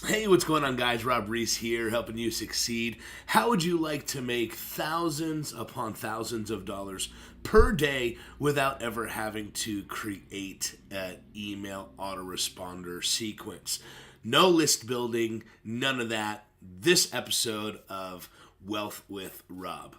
Hey, what's going on, guys? Rob Reese here, helping you succeed. How would you like to make thousands upon thousands of dollars per day without ever having to create an email autoresponder sequence? No list building, none of that. This episode of Wealth with Rob.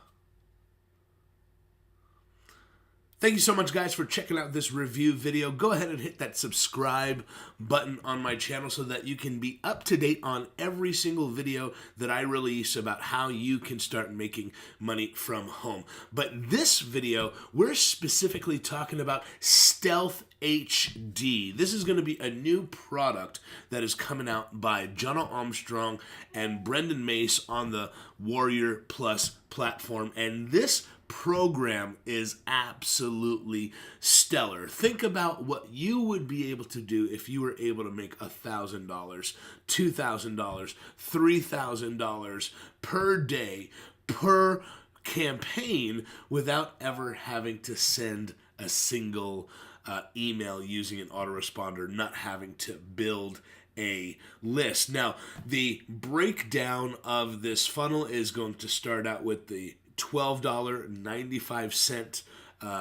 Thank you so much, guys, for checking out this review video. Go ahead and hit that subscribe button on my channel so that you can be up to date on every single video that I release about how you can start making money from home. But this video, we're specifically talking about Stealth HD. This is going to be a new product that is coming out by Jono Armstrong and Brendan Mace on the Warrior Plus platform. And this program is absolutely stellar. Think about what you would be able to do if you were able to make $1,000, $2,000, $3,000 per day, per campaign without ever having to send a single email using an autoresponder, not having to build a list. Now, the breakdown of this funnel is going to start out with the $12.95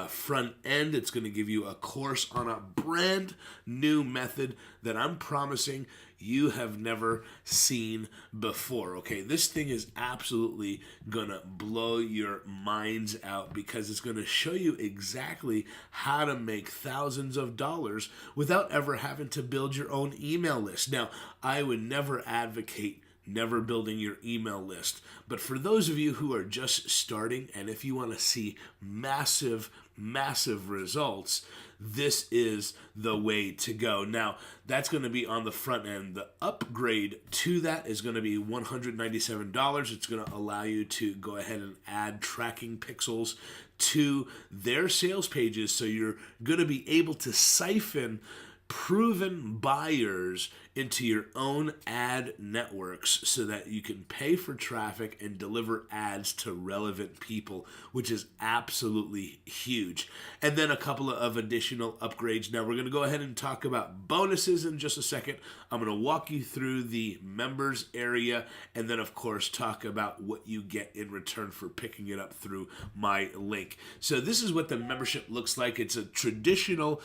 front end. It's going to give you a course on a brand new method that I'm promising you have never seen before. Okay, this thing is absolutely going to blow your minds out because it's going to show you exactly how to make thousands of dollars without ever having to build your own email list. Now, I would never advocate never building your email list. But for those of you who are just starting, and if you want to see massive results, this is the way to go. Now, that's going to be on the front end. The upgrade to that is going to be $197. It's going to allow you to go ahead and add tracking pixels to their sales pages, so you're going to be able to siphon proven buyers into your own ad networks so that you can pay for traffic and deliver ads to relevant people, which is absolutely huge. And then a couple of additional upgrades. Now, we're going to go ahead and talk about bonuses in just a second. I'm going to walk you through the members area and then, of course, talk about what you get in return for picking it up through my link. So this is what the membership looks like. It's a traditional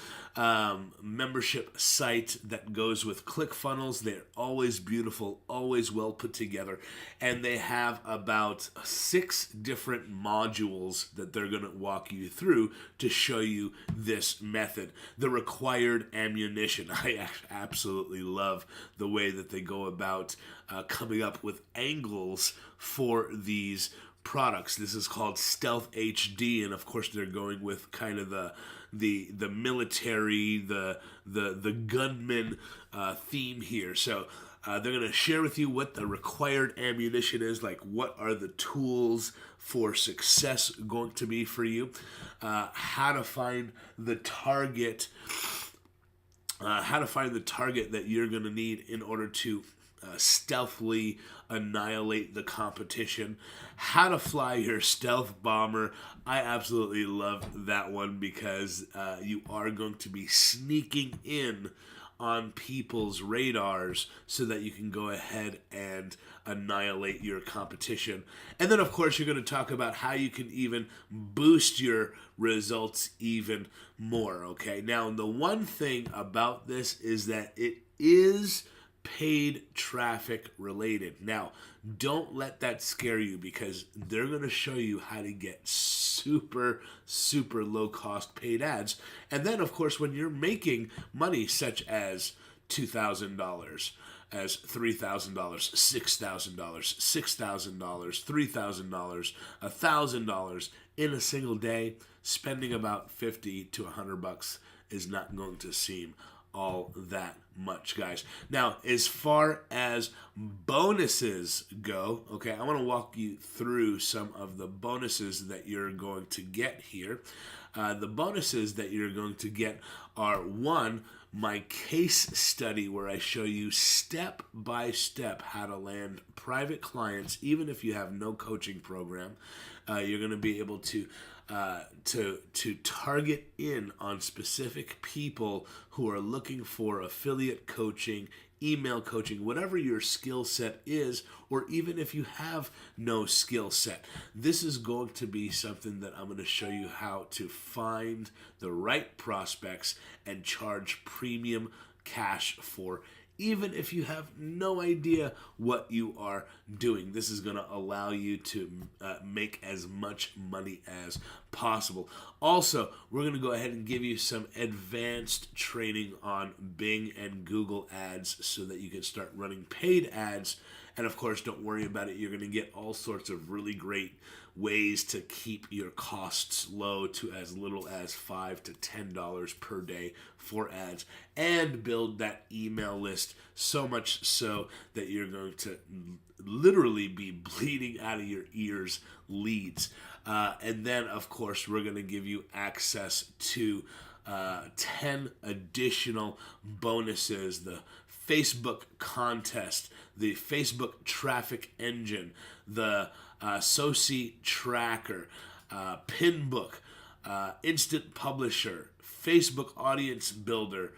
membership site that goes with ClickFunnels. They're always beautiful, always well put together, and they have about 6 different modules that they're going to walk you through to show you this method. The required ammunition. I absolutely love the way that they go about coming up with angles for these products. This is called Stealth HD, and of course they're going with kind of the military, the gunman theme here. So they're going to share with you what the required ammunition is, like what are the tools for success going to be for you, how to find the target, that you're going to need in order to stealthily annihilate the competition, how to fly your stealth bomber. I absolutely love that one because you are going to be sneaking in on people's radars so that you can go ahead and annihilate your competition. And then, of course, you're going to talk about how you can even boost your results even more. Okay, now the one thing about this is that it is paid traffic related. Now, don't let that scare you because they're going to show you how to get super low cost paid ads. And then, of course, when you're making money such as $2,000, as $3,000, $6,000, $6,000, $3,000, $1,000 in a single day, spending about $50 to $100 is not going to seem all that much, guys. Now, as far as bonuses go, okay, I want to walk you through some of the bonuses that you're going to get here. The bonuses that you're going to get are, one, my case study where I show you step by step how to land private clients, even if you have no coaching program. You're going to be able to target in on specific people who are looking for affiliate coaching email coaching, whatever your skill set is, or even if you have no skill set. This is going to be something that I'm going to show you how to find the right prospects and charge premium cash for, even if you have no idea what you are doing. This is going to allow you to make as much money as possible. Also, we're going to go ahead and give you some advanced training on Bing and Google ads so that you can start running paid ads. And of course, don't worry about it. You're going to get all sorts of really great ways to keep your costs low to as little as $5 to $10 per day for ads, and build that email list so much so that you're going to literally be bleeding out of your ears leads. And then, of course, we're going to give you access to 10 additional bonuses: the Facebook contest, the Facebook traffic engine, the Soci tracker, pin book, instant publisher, Facebook audience builder,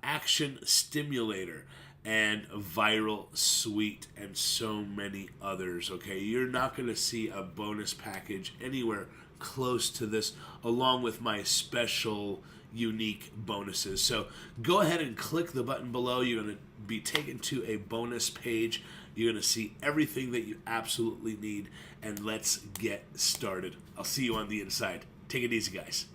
action stimulator, and viral suite, and so many others. Okay, you're not going to see a bonus package anywhere close to this, along with my special unique bonuses. So go ahead and click the button below. You're going to be taken to a bonus page. You're going to see everything that you absolutely need, and let's get started. I'll see you on the inside. Take it easy, guys.